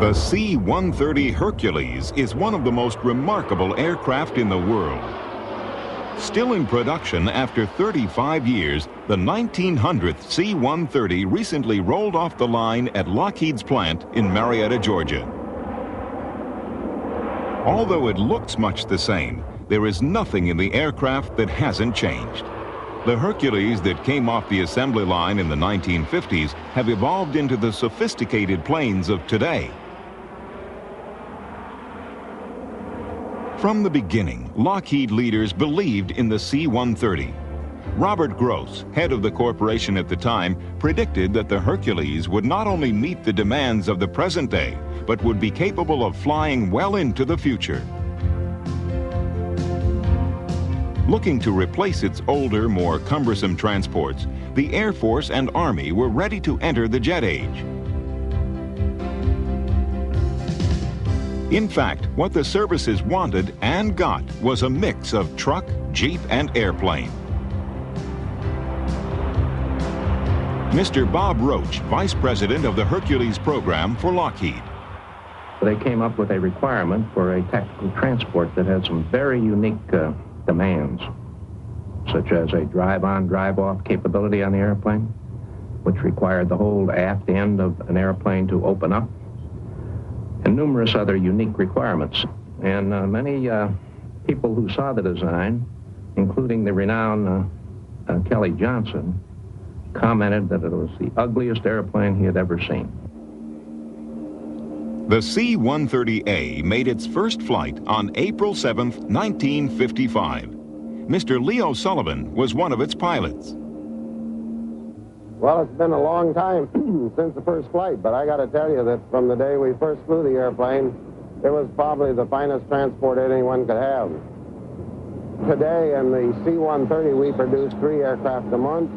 The C-130 Hercules is one of the most remarkable aircraft in the world. Still in production after 35 years, the 1900th C-130 recently rolled off the line at Lockheed's plant in Marietta, Georgia. Although it looks much the same, there is nothing in the aircraft that hasn't changed. The Hercules that came off the assembly line in the 1950s have evolved into the sophisticated planes of today. From the beginning, Lockheed leaders believed in the C-130. Robert Gross, head of the corporation at the time, predicted that the Hercules would not only meet the demands of the present day, but would be capable of flying well into the future. Looking to replace its older, more cumbersome transports, the Air Force and Army were ready to enter the jet age. In fact, what the services wanted and got was a mix of truck, jeep, and airplane. Mr. Bob Roach, Vice President of the Hercules program for Lockheed. They came up with a requirement for a tactical transport that had some very unique demands, such as a drive-on, drive-off capability on the airplane, which required the whole aft end of an airplane to open up, and numerous other unique requirements. And many people who saw the design, including the renowned Kelly Johnson, commented that it was the ugliest airplane he had ever seen. The C-130A made its first flight on April 7, 1955. Mr. Leo Sullivan was one of its pilots. Well, it's been a long time since the first flight, but I got to tell you that from the day we first flew the airplane, it was probably the finest transport anyone could have. Today, in the C-130, we produce 3 aircraft a month.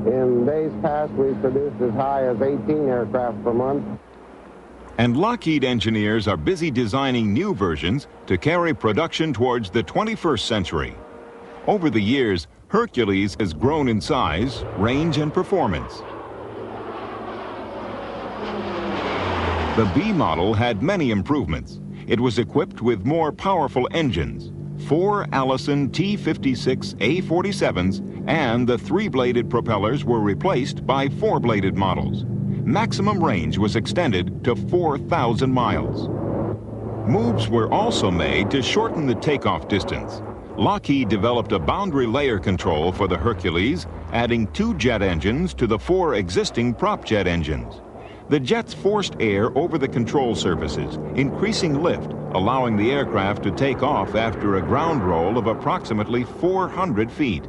In days past, we've produced as high as 18 aircraft per month. And Lockheed engineers are busy designing new versions to carry production towards the 21st century. Over the years, Hercules has grown in size, range, and performance. The B model had many improvements. It was equipped with more powerful engines, 4 Allison T-56A-47s, and the 3-bladed propellers were replaced by 4-bladed models. Maximum range was extended to 4,000 miles. Moves were also made to shorten the takeoff distance. Lockheed developed a boundary layer control for the Hercules, adding 2 jet engines to the 4 existing prop jet engines. The jets forced air over the control surfaces, increasing lift, allowing the aircraft to take off after a ground roll of approximately 400 feet.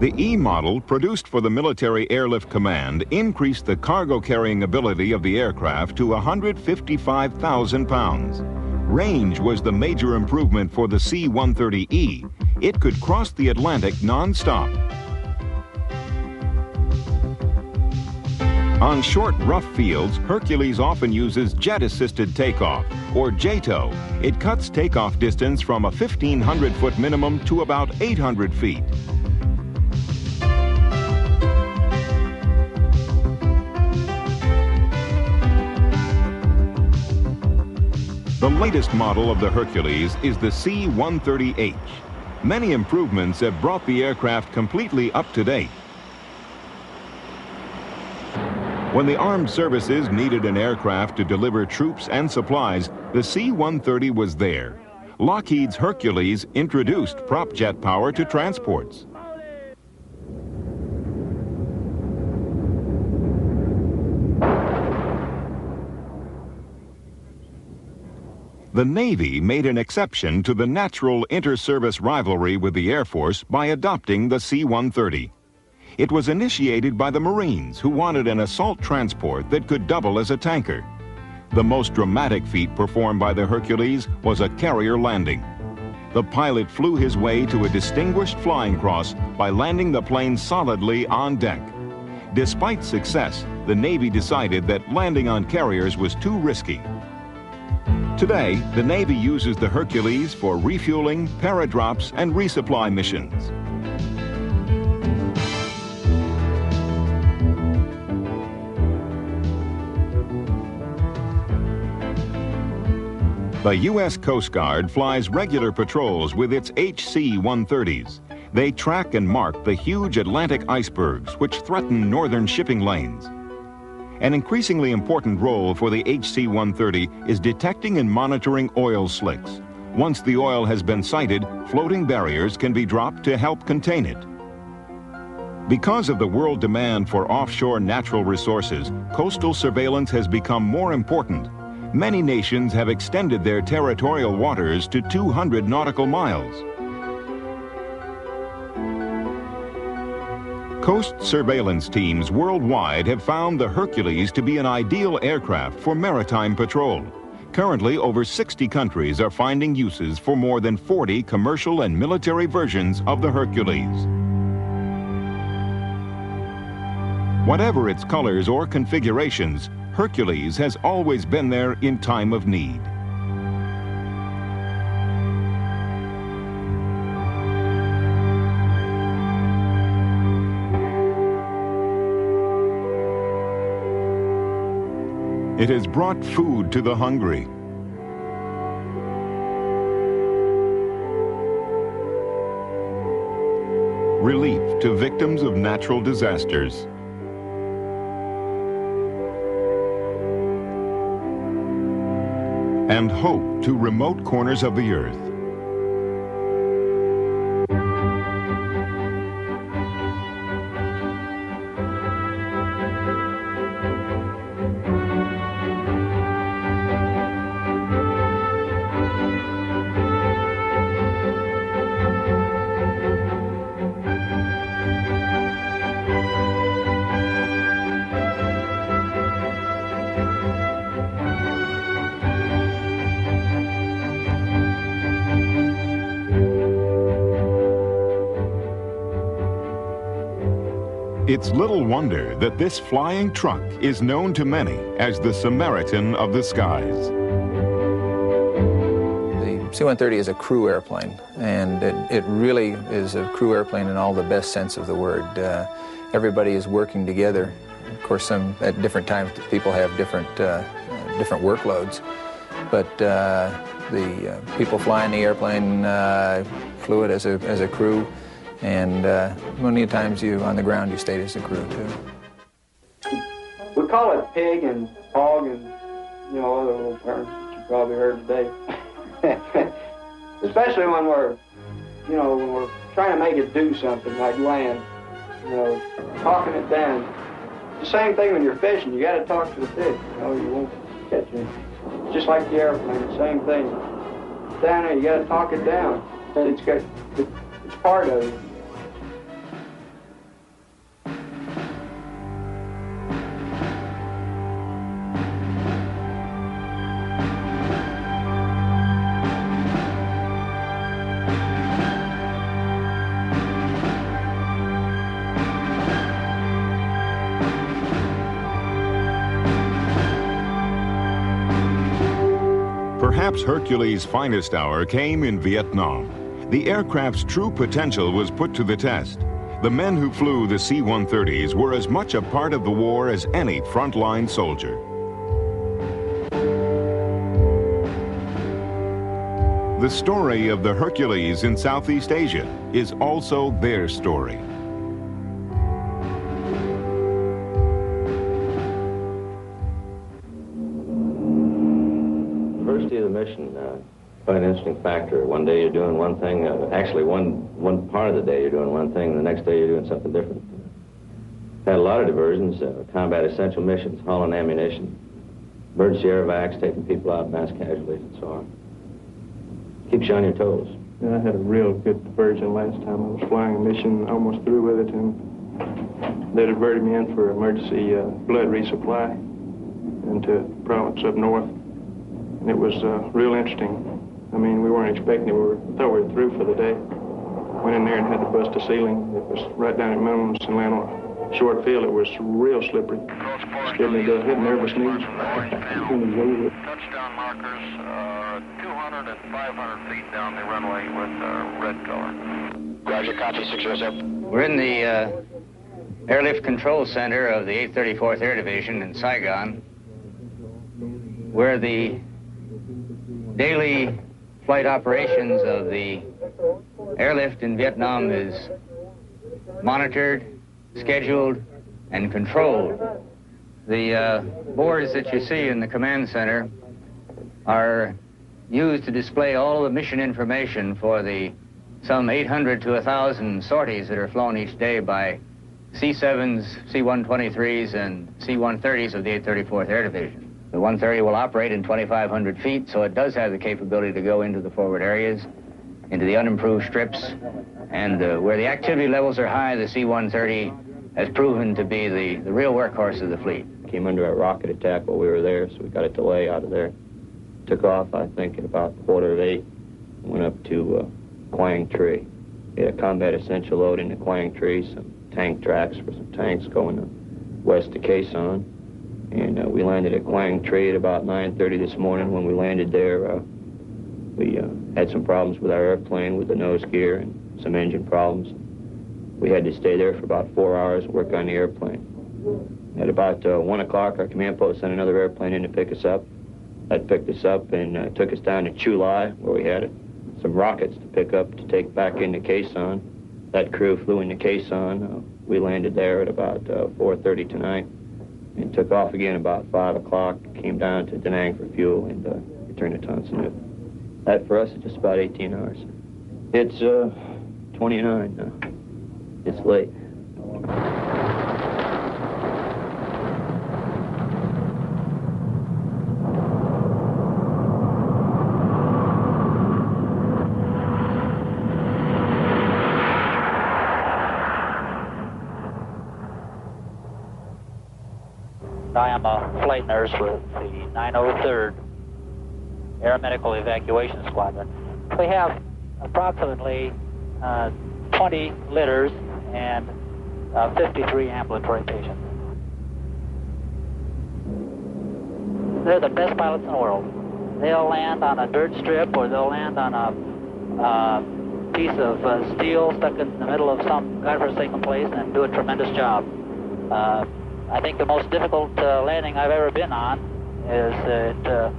The E model, produced for the Military Airlift Command, increased the cargo-carrying ability of the aircraft to 155,000 pounds. Range was the major improvement for the C-130E. It could cross the Atlantic non-stop. On short, rough fields, Hercules often uses jet-assisted takeoff, or JATO. It cuts takeoff distance from a 1,500-foot minimum to about 800 feet. The latest model of the Hercules is the C-130H. Many improvements have brought the aircraft completely up to date. When the armed services needed an aircraft to deliver troops and supplies, the C-130 was there. Lockheed's Hercules introduced prop jet power to transports. The Navy made an exception to the natural inter-service rivalry with the Air Force by adopting the C-130. It was initiated by the Marines, who wanted an assault transport that could double as a tanker. The most dramatic feat performed by the Hercules was a carrier landing. The pilot flew his way to a distinguished flying cross by landing the plane solidly on deck. Despite success, the Navy decided that landing on carriers was too risky. Today, the Navy uses the Hercules for refueling, paradrops, and resupply missions. The U.S. Coast Guard flies regular patrols with its HC-130s. They track and mark the huge Atlantic icebergs which threaten northern shipping lanes. An increasingly important role for the HC-130 is detecting and monitoring oil slicks. Once the oil has been sighted, floating barriers can be dropped to help contain it. Because of the world demand for offshore natural resources, coastal surveillance has become more important. Many nations have extended their territorial waters to 200 nautical miles. Coast surveillance teams worldwide have found the Hercules to be an ideal aircraft for maritime patrol. Currently, over 60 countries are finding uses for more than 40 commercial and military versions of the Hercules. Whatever its colors or configurations, Hercules has always been there in time of need. It has brought food to the hungry. Relief to victims of natural disasters. And hope to remote corners of the earth. It's little wonder that this flying truck is known to many as the Samaritan of the skies. The C-130 is a crew airplane, and it really is a crew airplane in all the best sense of the word. Everybody is working together. Of course, at different times people have different workloads, but the people flying the airplane flew it as a crew. And many times on the ground you stayed as a crew too. We call it pig and hog and, you know, other little terms that you probably heard today. Especially when we're trying to make it do something like land, you know, talking it down. It's the same thing when you're fishing. You got to talk to the fish, you know, you won't catch it. Just like the airplane, the same thing. Down there, you got to talk it down. It's part of it. Perhaps Hercules' finest hour came in Vietnam. The aircraft's true potential was put to the test. The men who flew the C-130s were as much a part of the war as any frontline soldier. The story of the Hercules in Southeast Asia is also their story. Mission, quite an interesting factor. One day you're doing one thing, actually one part of the day you're doing one thing, and the next day you're doing something different. Had a lot of diversions, combat essential missions, hauling ammunition, emergency airvacs, taking people out, mass casualties, and so on. Keeps you on your toes. Yeah, I had a real good diversion last time. I was flying a mission, almost through with it, and they diverted me in for emergency blood resupply into a province up north. And it was real interesting. I mean, we weren't expecting it. We thought we were through for the day. Went in there and had to bust a ceiling. It was right down at Moons and land on a short field. It was real slippery. Scared me to hit nervous knees. Touchdown markers, 200 and 500 feet down the runway with red color. Roger, copy, 607. We're in the airlift control center of the 834th Air Division in Saigon, where the daily flight operations of the airlift in Vietnam is monitored, scheduled, and controlled. The boards that you see in the command center are used to display all the mission information for the some 800 to 1,000 sorties that are flown each day by C-7s, C-123s, and C-130s of the 834th Air Division. The 130 will operate in 2,500 feet, so it does have the capability to go into the forward areas, into the unimproved strips, and where the activity levels are high, the C-130 has proven to be the real workhorse of the fleet. Came under a rocket attack while we were there, so we got a delay out of there. Took off, I think, at about 7:45, went up to Quang Tri. We had a combat essential load into Quang Tri, some tank tracks for some tanks going west to Quai Son. And we landed at Quang Tri at about 9:30 this morning. When we landed there, we had some problems with our airplane with the nose gear and some engine problems. We had to stay there for about 4 hours and work on the airplane. At about 1 o'clock, our command post sent another airplane in to pick us up. That picked us up and took us down to Chu Lai, where we had some rockets to pick up to take back into Quai Son. That crew flew into Quai Son. We landed there at about 4:30 tonight and took off again about 5 o'clock, came down to Da Nang for fuel, and returned to Tan Son Nhut. That for us is just about 18 hours. It's 29 now. It's late. I am a flight nurse with the 903rd Air Medical Evacuation Squadron. We have approximately 20 litters and 53 ambulatory patients. They're the best pilots in the world. They'll land on a dirt strip or they'll land on a piece of steel stuck in the middle of some godforsaken place and do a tremendous job. I think the most difficult landing I've ever been on is at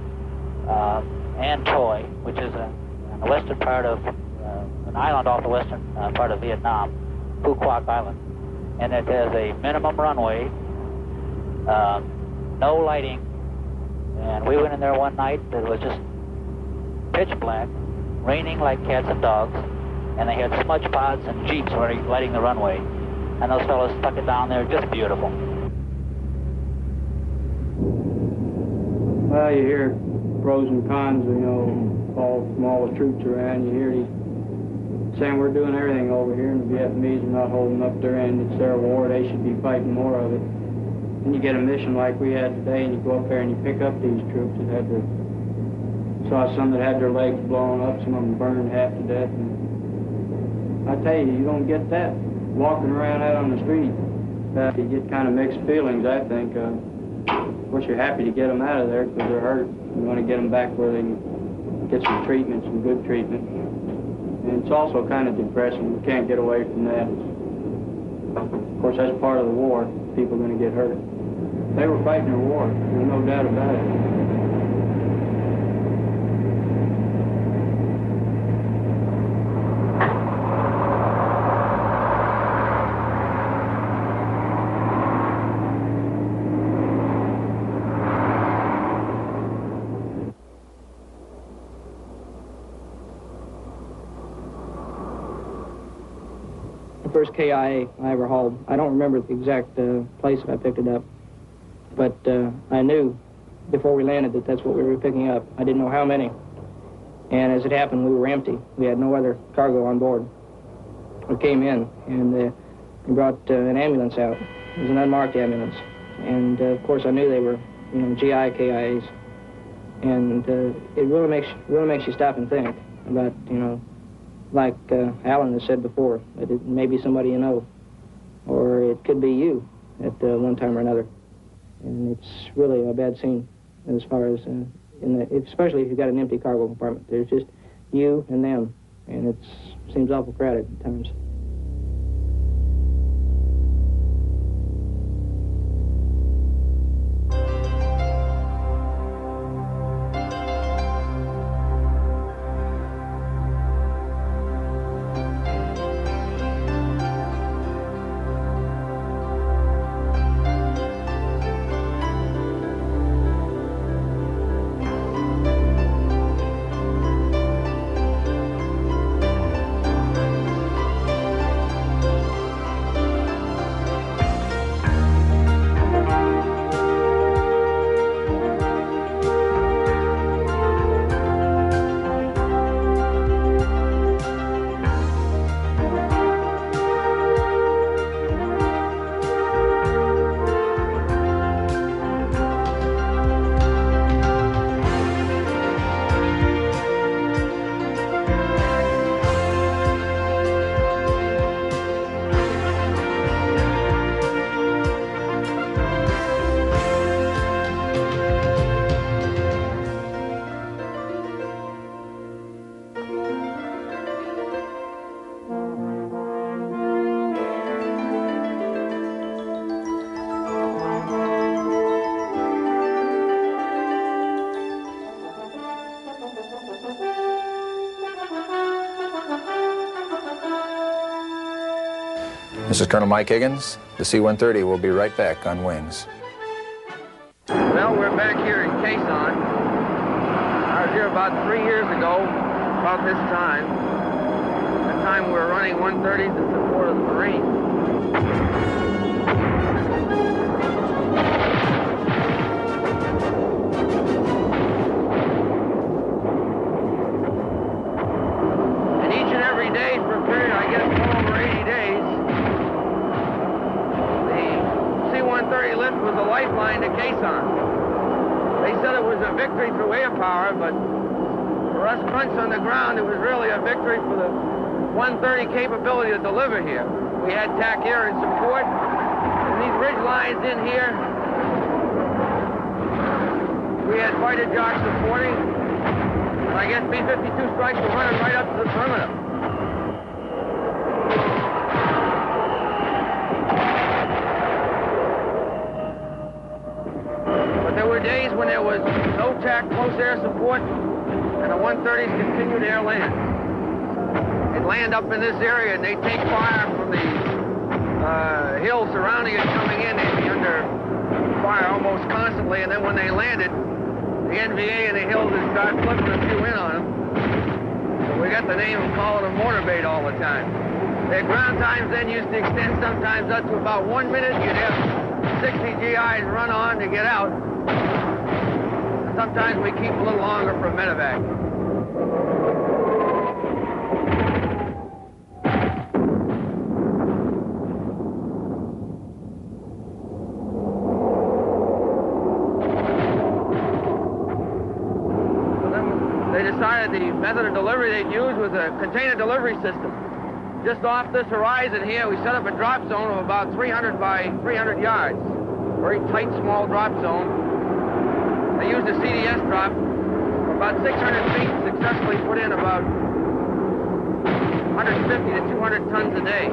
An Toi, which is in the western part of an island off the western part of Vietnam, Phu Quoc Island. And it has a minimum runway, no lighting. And we went in there one night that was just pitch black, raining like cats and dogs, and they had smudge pods and jeeps lighting the runway. And those fellows stuck it down there just beautiful. Well, you hear pros and cons, all from all the troops around. You hear these saying we're doing everything over here, and the Vietnamese are not holding up their end. It's their war. They should be fighting more of it. And you get a mission like we had today, and you go up there and you pick up these troops that had saw some that had their legs blown up, some of them burned half to death. And I tell you, you don't get that walking around out on the street. You get kind of mixed feelings, I think. Of course, you're happy to get them out of there because they're hurt. You want to get them back where they can get some treatment, some good treatment. And it's also kind of depressing. You can't get away from that. Of course, that's part of the war. People are going to get hurt. They were fighting a war. There's no doubt about it. First KIA I ever hauled. I don't remember the exact place that I picked it up, but I knew before we landed that that's what we were picking up. I didn't know how many, and as it happened, we were empty. We had no other cargo on board. We came in, and they brought an ambulance out. It was an unmarked ambulance, and of course I knew they were, GI KIAs, and it really makes you stop and think about, like Alan has said before, that it may be somebody you know, or it could be you at one time or another. And it's really a bad scene as far as, especially if you've got an empty cargo compartment. There's just you and them, and it seems awful crowded at times. This is Colonel Mike Higgins. The C-130 will be right back on wings. Well, we're back here in Quezon. I was here about 3 years ago, about this time. At the time we were running 130s in support of the Marines. And each and every day for a period, I guess, well over 80 days, the C-130 lift was a lifeline to Quezon. They said it was a victory through air power, but for us grunts on the ground, it was really a victory for the 130 capability to deliver here. We had TAC air in support, and these ridge lines in here, we had fighter jocks supporting, and I guess B-52 strikes were running right up to the perimeter. There were days when there was no TAC close air support, and the 130s continued air land. They'd land up in this area, and they'd take fire from the hills surrounding it coming in. They'd be under fire almost constantly, and then when they landed, the NVA and the hills would start flipping a few in on them. So we got the name of calling them mortar bait all the time. Their ground times then used to extend sometimes up to about 1 minute. You'd have 60 GIs run on to get out. Sometimes we keep a little longer for a medevac. So then they decided the method of delivery they'd use was a container delivery system. Just off this horizon here, we set up a drop zone of about 300 by 300 yards. Very tight, small drop zone. They used a CDS drop for about 600 feet, successfully put in about 150 to 200 tons a day.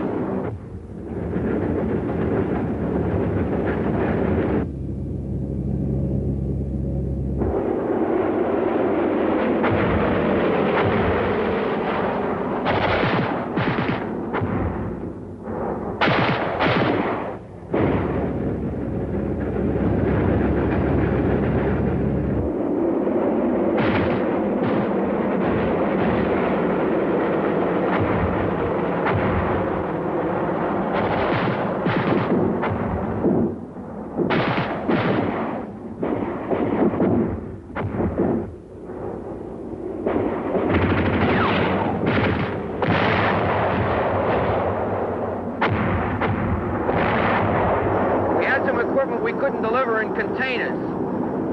We couldn't deliver in containers,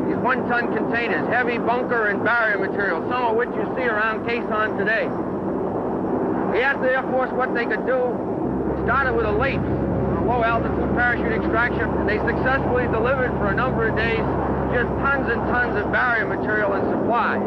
these one-ton containers, heavy bunker and barrier material, some of which you see around Quezon today. We asked the Air Force what they could do. Started with a LAPE, a low-altitude parachute extraction, and they successfully delivered for a number of days just tons and tons of barrier material and supplies.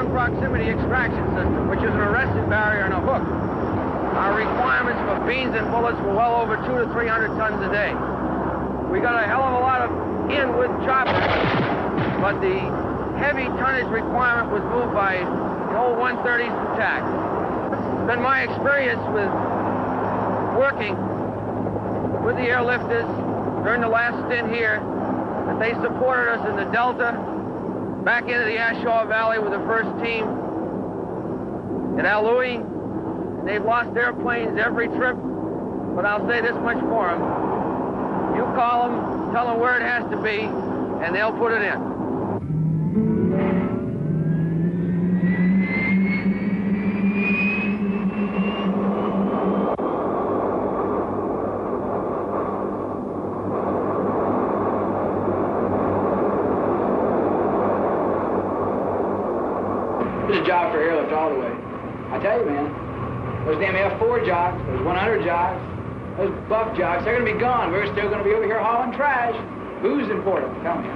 Proximity extraction system, which is an arrested barrier and a hook. Our requirements for beans and bullets were well over 200 to 300 tons a day. We got a hell of a lot of in with choppers, but the heavy tonnage requirement was moved by the old 130s to TAC. It's been my experience with working with the airlifters during the last stint here that they supported us in the Delta, back into the Ashaw Valley with the first team at Al Louie. They've lost airplanes every trip, but I'll say this much for them. You call them, tell them where it has to be, and they'll put it in. It's a job for airlift all the way. I tell you, man, those damn F4 jocks, those 100 jocks, those buff jocks, they're going to be gone. We're still going to be over here hauling trash. Who's important? Tell me.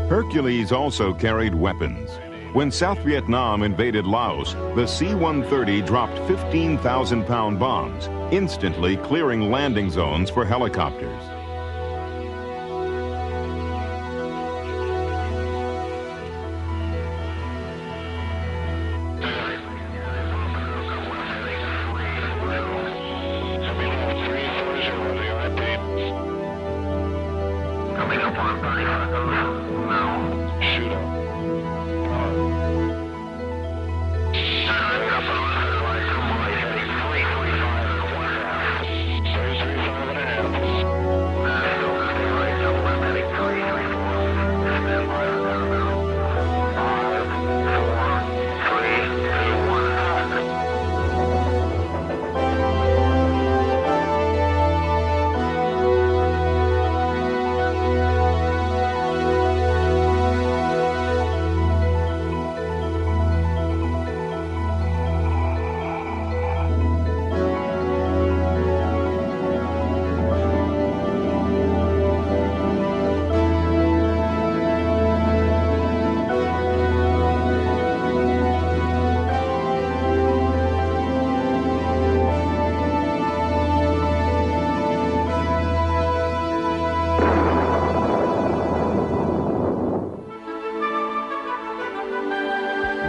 Hercules also carried weapons. When South Vietnam invaded Laos, the C-130 dropped 15,000-pound bombs, instantly clearing landing zones for helicopters.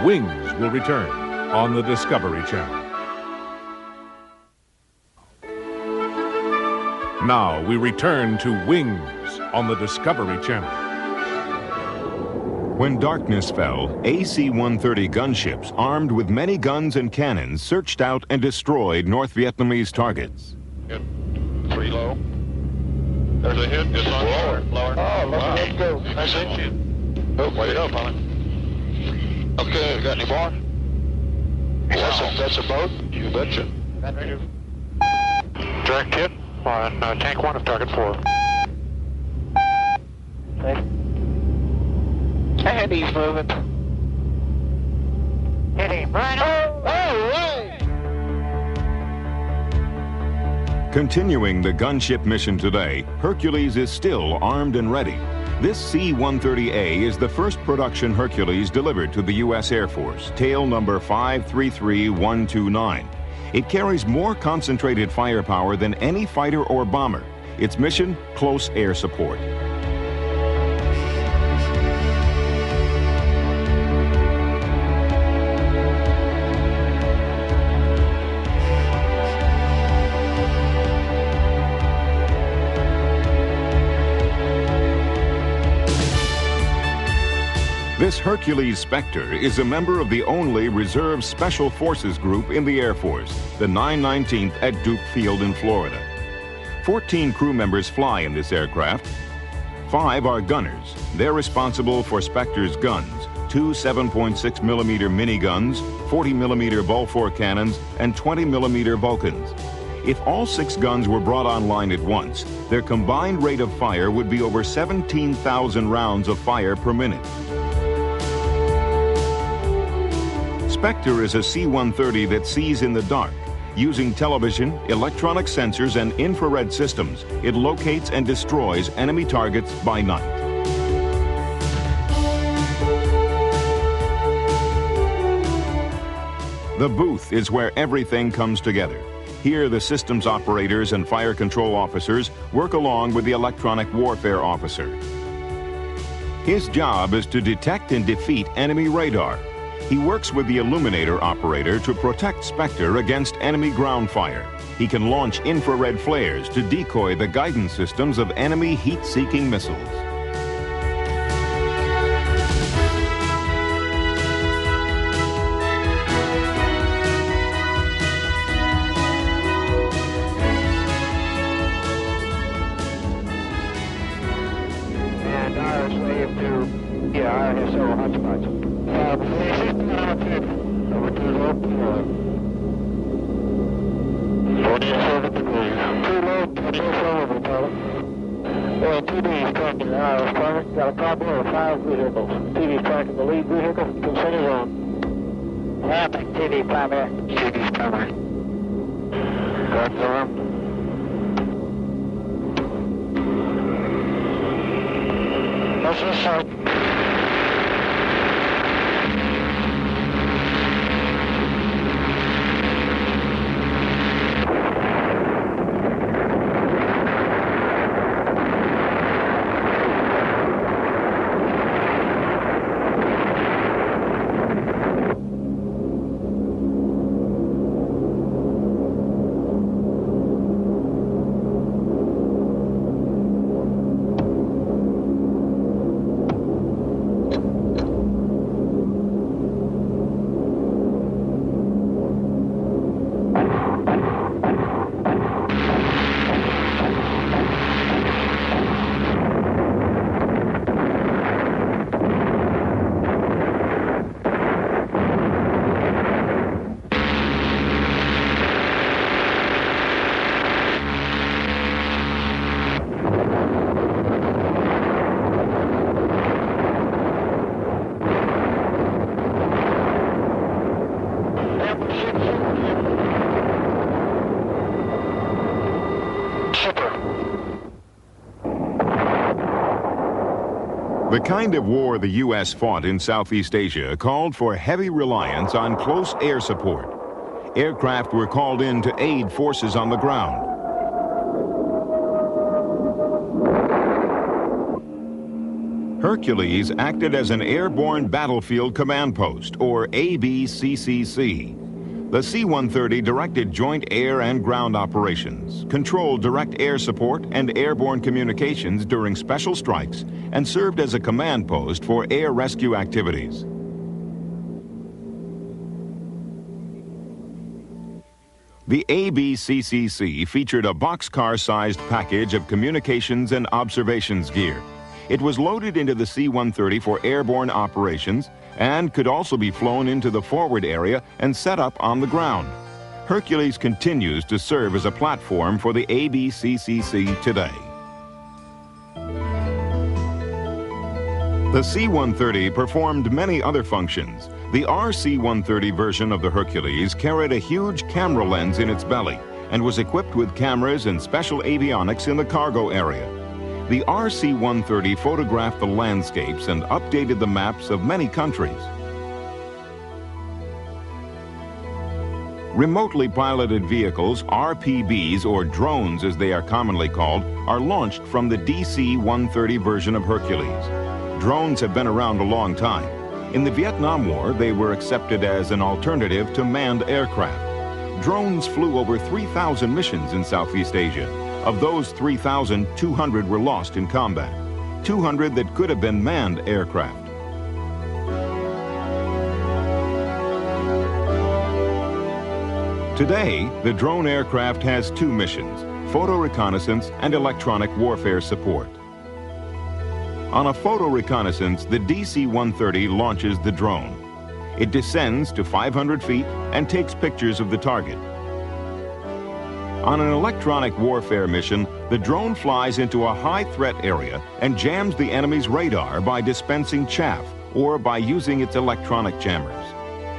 Wings will return on the Discovery Channel. Now we return to Wings on the Discovery Channel. When darkness fell, AC-130 gunships armed with many guns and cannons searched out and destroyed North Vietnamese targets. Hit. 3 low. There's a hit. It's on lower. Oh, wow. Let's go. Nice hit. Oh, wait up on it. Okay, got any more? Wow. That's a boat? You betcha. Direct hit on tank 1 of target 4. Okay. And he's moving. Hit him right on. Oh, right! Continuing the gunship mission today, Hercules is still armed and ready. This C-130A is the first production Hercules delivered to the U.S. Air Force, tail number 533129. It carries more concentrated firepower than any fighter or bomber. Its mission, close air support. This Hercules Spectre is a member of the only reserve special forces group in the Air Force, the 919th at Duke Field in Florida. 14 crew members fly in this aircraft. 5 are gunners. They're responsible for Spectre's guns, 2 7.6 millimeter miniguns, 40 millimeter Bofors cannons, and 20 millimeter Vulcans. If all 6 guns were brought online at once, their combined rate of fire would be over 17,000 rounds of fire per minute. Spectre is a C-130 that sees in the dark. Using television, electronic sensors, and infrared systems, it locates and destroys enemy targets by night. The booth is where everything comes together. Here, the systems operators and fire control officers work along with the electronic warfare officer. His job is to detect and defeat enemy radar. He works with the illuminator operator to protect Spectre against enemy ground fire. He can launch infrared flares to decoy the guidance systems of enemy heat-seeking missiles. And our slave to, our SO hotspots. Over 2 low, 47 degrees. 2 low, 27 pilot. Yeah, TV is tracking. Affirmative. Got a problem with 5 vehicles. TV tracking the lead vehicle. Consent is on. Happening. TV primary. TV primary. Confirm. What's this side? The kind of war the U.S. fought in Southeast Asia called for heavy reliance on close air support. Aircraft were called in to aid forces on the ground. Hercules acted as an airborne battlefield command post, or ABCCC. The C-130 directed joint air and ground operations, controlled direct air support and airborne communications during special strikes, and served as a command post for air rescue activities. The ABCCC featured a boxcar-sized package of communications and observations gear. It was loaded into the C-130 for airborne operations and could also be flown into the forward area and set up on the ground. Hercules continues to serve as a platform for the ABCCC today. The C-130 performed many other functions. The RC-130 version of the Hercules carried a huge camera lens in its belly and was equipped with cameras and special avionics in the cargo area. The RC-130 photographed the landscapes and updated the maps of many countries. Remotely piloted vehicles, RPVs, or drones as they are commonly called, are launched from the DC-130 version of Hercules. Drones have been around a long time. In the Vietnam War, they were accepted as an alternative to manned aircraft. Drones flew over 3,000 missions in Southeast Asia. Of those 3,000, 200 were lost in combat, 200 that could have been manned aircraft. Today, the drone aircraft has 2 missions, photo reconnaissance and electronic warfare support. On a photo reconnaissance, the DC-130 launches the drone. It descends to 500 feet and takes pictures of the target. On an electronic warfare mission, the drone flies into a high-threat area and jams the enemy's radar by dispensing chaff or by using its electronic jammers.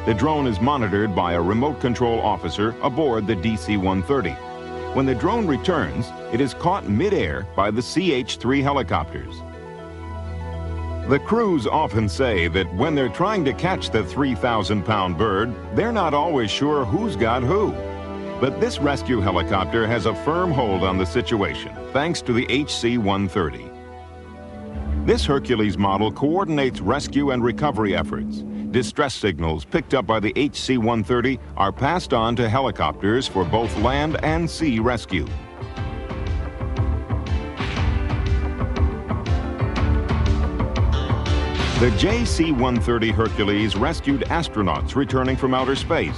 The drone is monitored by a remote control officer aboard the DC-130. When the drone returns, it is caught mid-air by the CH-3 helicopters. The crews often say that when they're trying to catch the 3,000-pound bird, they're not always sure who's got who. But this rescue helicopter has a firm hold on the situation, thanks to the HC-130. This Hercules model coordinates rescue and recovery efforts. Distress signals picked up by the HC-130 are passed on to helicopters for both land and sea rescue. The JC-130 Hercules rescued astronauts returning from outer space.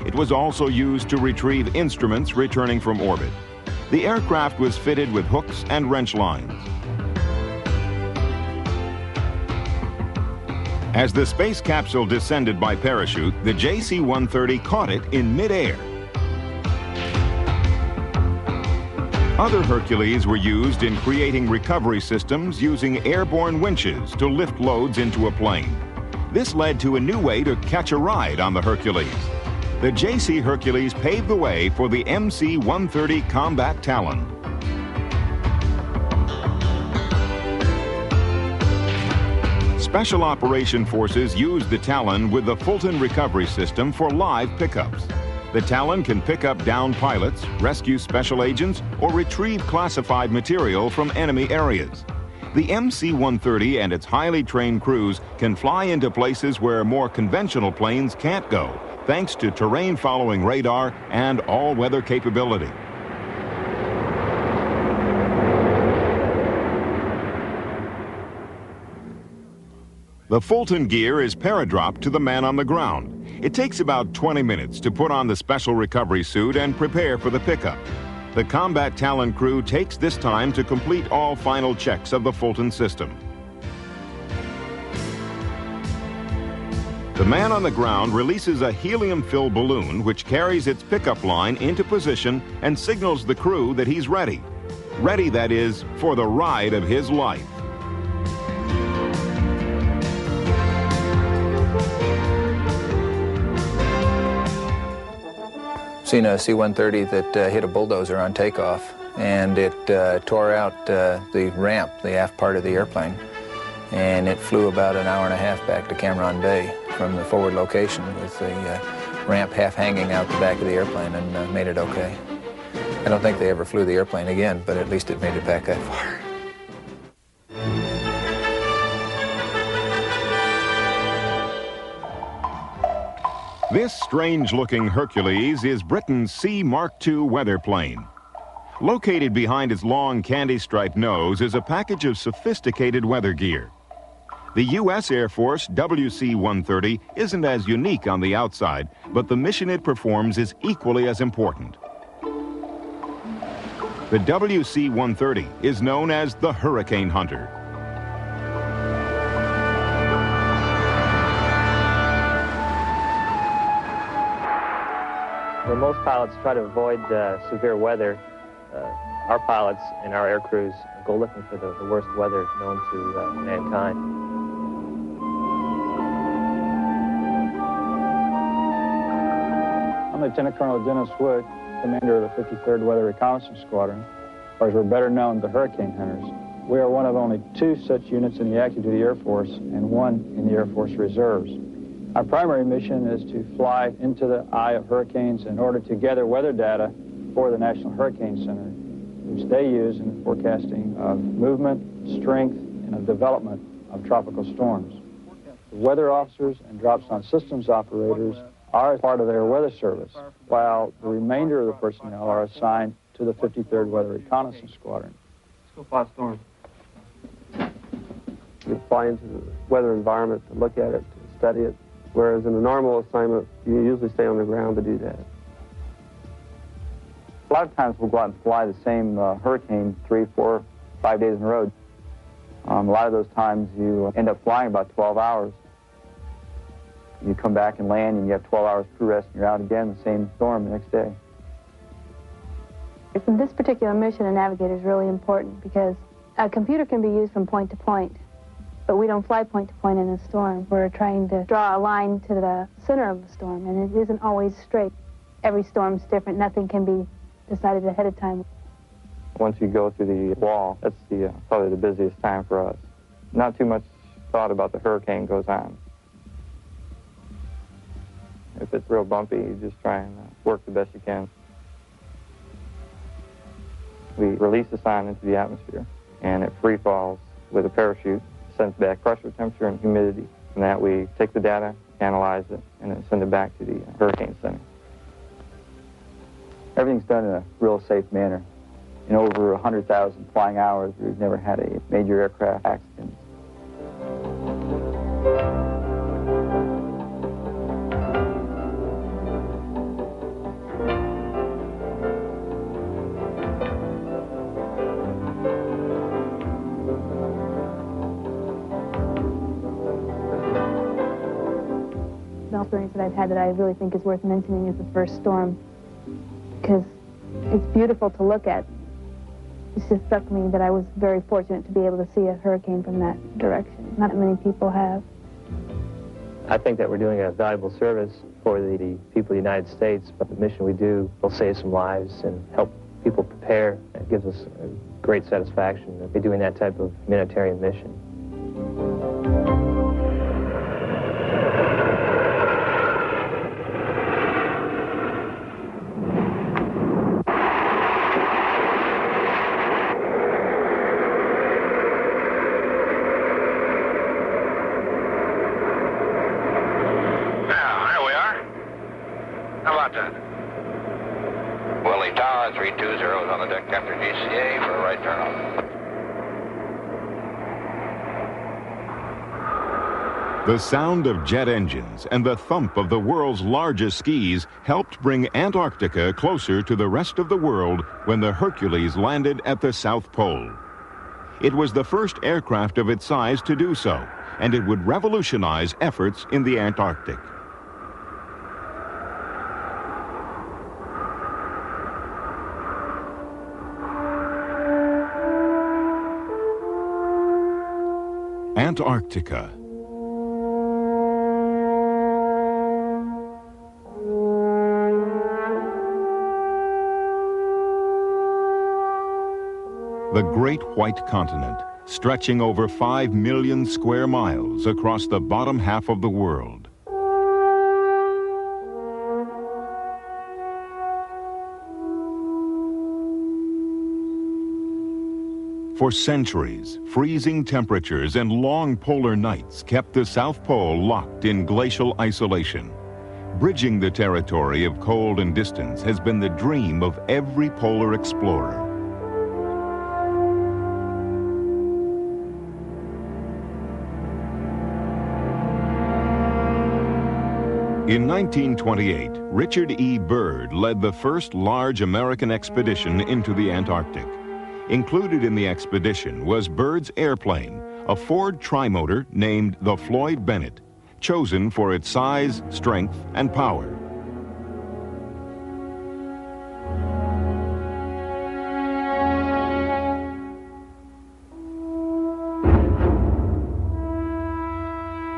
It was also used to retrieve instruments returning from orbit. The aircraft was fitted with hooks and wrench lines. As the space capsule descended by parachute, the JC-130 caught it in mid-air. Other Hercules were used in creating recovery systems using airborne winches to lift loads into a plane. This led to a new way to catch a ride on the Hercules. The JC Hercules paved the way for the MC-130 Combat Talon. Special Operation Forces used the Talon with the Fulton recovery system for live pickups. The Talon can pick up downed pilots, rescue special agents, or retrieve classified material from enemy areas. The MC-130 and its highly trained crews can fly into places where more conventional planes can't go, thanks to terrain-following radar and all-weather capability. The Fulton gear is paradropped to the man on the ground. It takes about 20 minutes to put on the special recovery suit and prepare for the pickup. The Combat Talon crew takes this time to complete all final checks of the Fulton system. The man on the ground releases a helium-filled balloon which carries its pickup line into position and signals the crew that he's ready. Ready, that is, for the ride of his life. Seen a C-130 that hit a bulldozer on takeoff, and it tore out the ramp, the aft part of the airplane, and it flew about an hour and a half back to Cameron Bay from the forward location with the ramp half hanging out the back of the airplane, and made it okay. I don't think they ever flew the airplane again, but at least it made it back that far. This strange-looking Hercules is Britain's C Mark II weather plane. Located behind its long candy-striped nose is a package of sophisticated weather gear. The U.S. Air Force WC-130 isn't as unique on the outside, but the mission it performs is equally as important. The WC-130 is known as the Hurricane Hunter. Where most pilots try to avoid severe weather, our pilots and our air crews go looking for the worst weather known to mankind. I'm Lieutenant Colonel Dennis Wood, commander of the 53rd Weather Reconnaissance Squadron, or as we're better known, the Hurricane Hunters. We are one of only 2 such units in the active duty Air Force and 1 in the Air Force Reserves. Our primary mission is to fly into the eye of hurricanes in order to gather weather data for the National Hurricane Center, which they use in the forecasting of movement, strength, and the development of tropical storms. The weather officers and drop zone systems operators are part of their weather service, while the remainder of the personnel are assigned to the 53rd Weather Reconnaissance Squadron. Let's go fly storm. You fly into the weather environment to look at it, to study it. Whereas in a normal assignment, you usually stay on the ground to do that. A lot of times we'll go out and fly the same hurricane 3, 4, 5 days in a row. A lot of those times you end up flying about 12 hours. You come back and land and you have 12 hours crew rest and you're out again, the same storm the next day. In this particular mission, a navigator is really important because a computer can be used from point to point. But we don't fly point to point in a storm. We're trying to draw a line to the center of the storm, and it isn't always straight. Every storm's different. Nothing can be decided ahead of time. Once you go through the wall, that's probably the busiest time for us. Not too much thought about the hurricane goes on. If it's real bumpy, you just try and work the best you can. We release the sign into the atmosphere, and it free falls with a parachute. Sends back pressure, temperature, and humidity. From that, we take the data, analyze it, and then send it back to the Hurricane Center. Everything's done in a real safe manner. In over 100,000 flying hours, we've never had a major aircraft accident. Experience that I've had that I really think is worth mentioning is the first storm, because it's beautiful to look at. It just struck me that I was very fortunate to be able to see a hurricane from that direction. Not many people have. I think that we're doing a valuable service for the people of the United States, but the mission we do will save some lives and help people prepare. It gives us a great satisfaction to be doing that type of humanitarian mission. Willie Tower, 320 on the deck after GCA for a right turn off. The sound of jet engines and the thump of the world's largest skis helped bring Antarctica closer to the rest of the world when the Hercules landed at the South Pole. It was the first aircraft of its size to do so, and it would revolutionize efforts in the Antarctic. Antarctica. The Great White Continent, stretching over 5 million square miles across the bottom half of the world. For centuries, freezing temperatures and long polar nights kept the South Pole locked in glacial isolation. Bridging the territory of cold and distance has been the dream of every polar explorer. In 1928, Richard E. Byrd led the first large American expedition into the Antarctic. Included in the expedition was Byrd's airplane, a Ford trimotor named the Floyd Bennett, chosen for its size, strength, and power.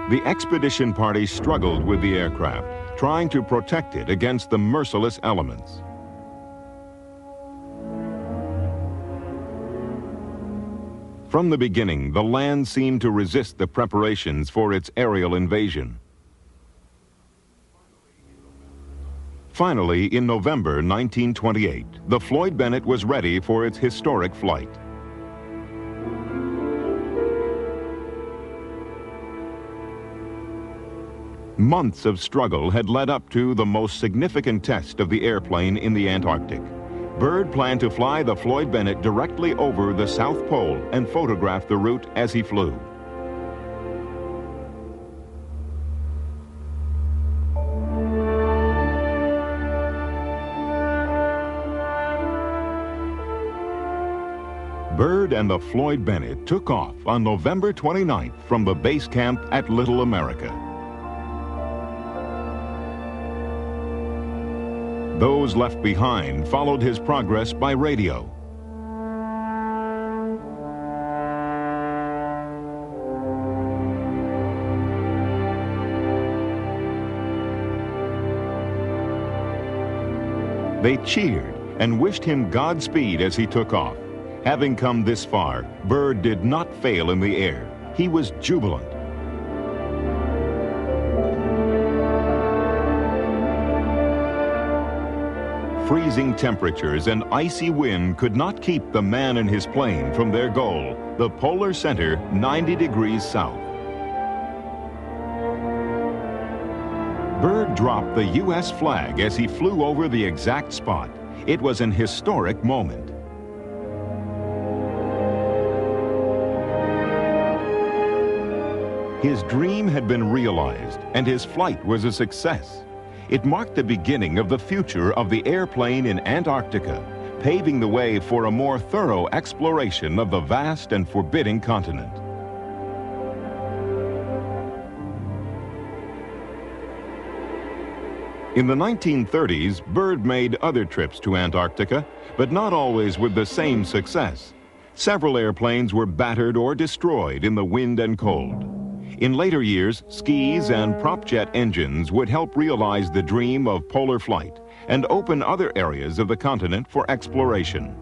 The expedition party struggled with the aircraft, trying to protect it against the merciless elements. From the beginning, the land seemed to resist the preparations for its aerial invasion. Finally, in November 1928, the Floyd Bennett was ready for its historic flight. Months of struggle had led up to the most significant test of the airplane in the Antarctic. Byrd planned to fly the Floyd Bennett directly over the South Pole and photograph the route as he flew. Byrd and the Floyd Bennett took off on November 29th from the base camp at Little America. Those left behind followed his progress by radio. They cheered and wished him Godspeed as he took off. Having come this far, Byrd did not fail in the air. He was jubilant. Freezing temperatures and icy wind could not keep the man and his plane from their goal, the polar center 90 degrees south. Byrd dropped the U.S. flag as he flew over the exact spot. It was an historic moment. His dream had been realized, and his flight was a success. It marked the beginning of the future of the airplane in Antarctica, paving the way for a more thorough exploration of the vast and forbidding continent. In the 1930s, Byrd made other trips to Antarctica, but not always with the same success. Several airplanes were battered or destroyed in the wind and cold. In later years, skis and prop jet engines would help realize the dream of polar flight and open other areas of the continent for exploration.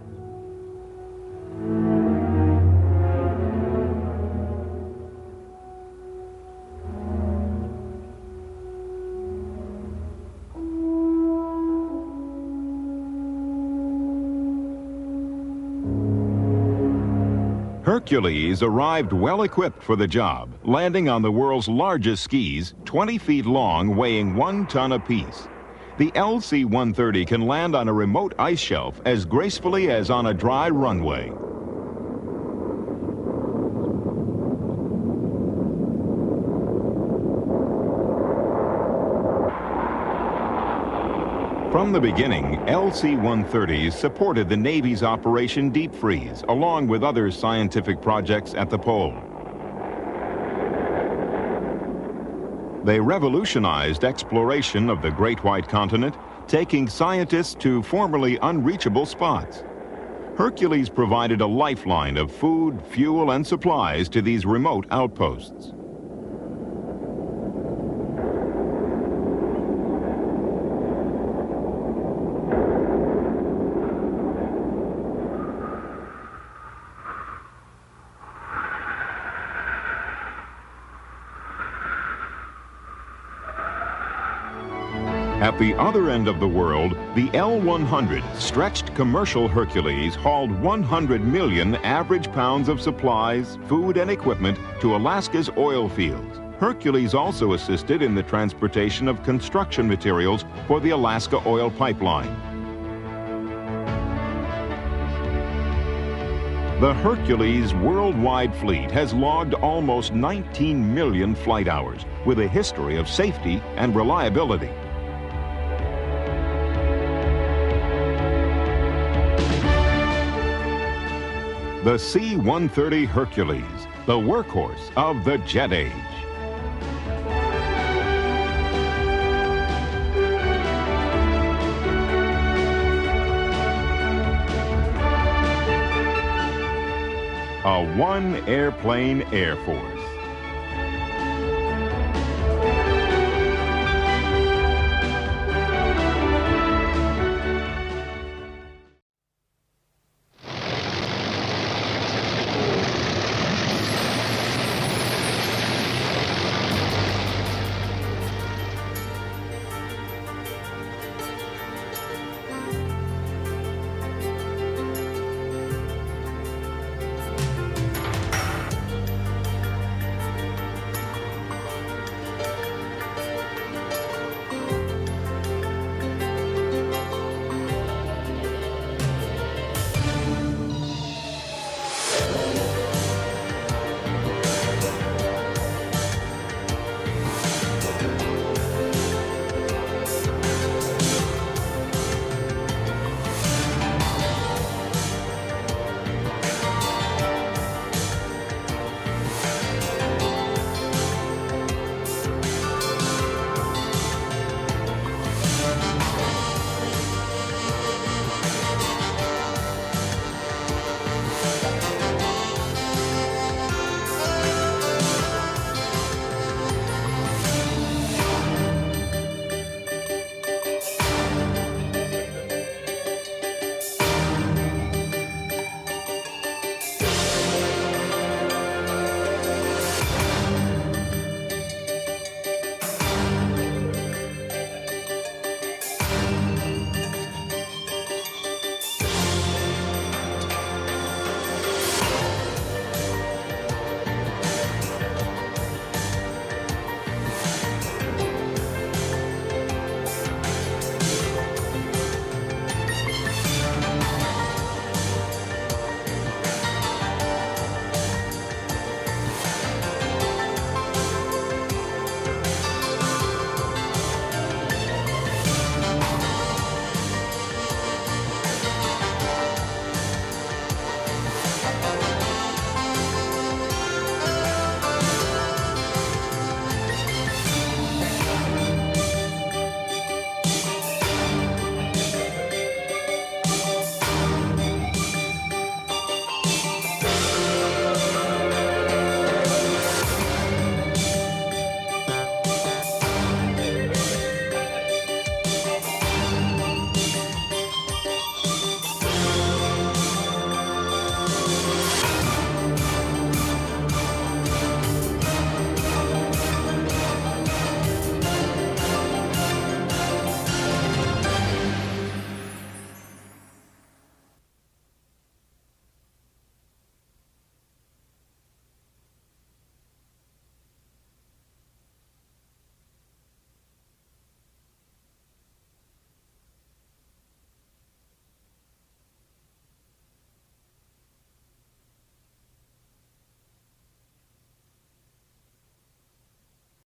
Hercules arrived well-equipped for the job, landing on the world's largest skis, 20 feet long, weighing 1 ton apiece. The LC-130 can land on a remote ice shelf as gracefully as on a dry runway. From the beginning, LC-130s supported the Navy's Operation Deep Freeze, along with other scientific projects at the pole. They revolutionized exploration of the Great White Continent, taking scientists to formerly unreachable spots. Hercules provided a lifeline of food, fuel, and supplies to these remote outposts. At the other end of the world, the L-100 stretched commercial Hercules hauled 100 million average pounds of supplies, food, and equipment to Alaska's oil fields. Hercules also assisted in the transportation of construction materials for the Alaska oil pipeline. The Hercules worldwide fleet has logged almost 19 million flight hours with a history of safety and reliability. The C-130 Hercules, the workhorse of the jet age. A one-airplane Air Force.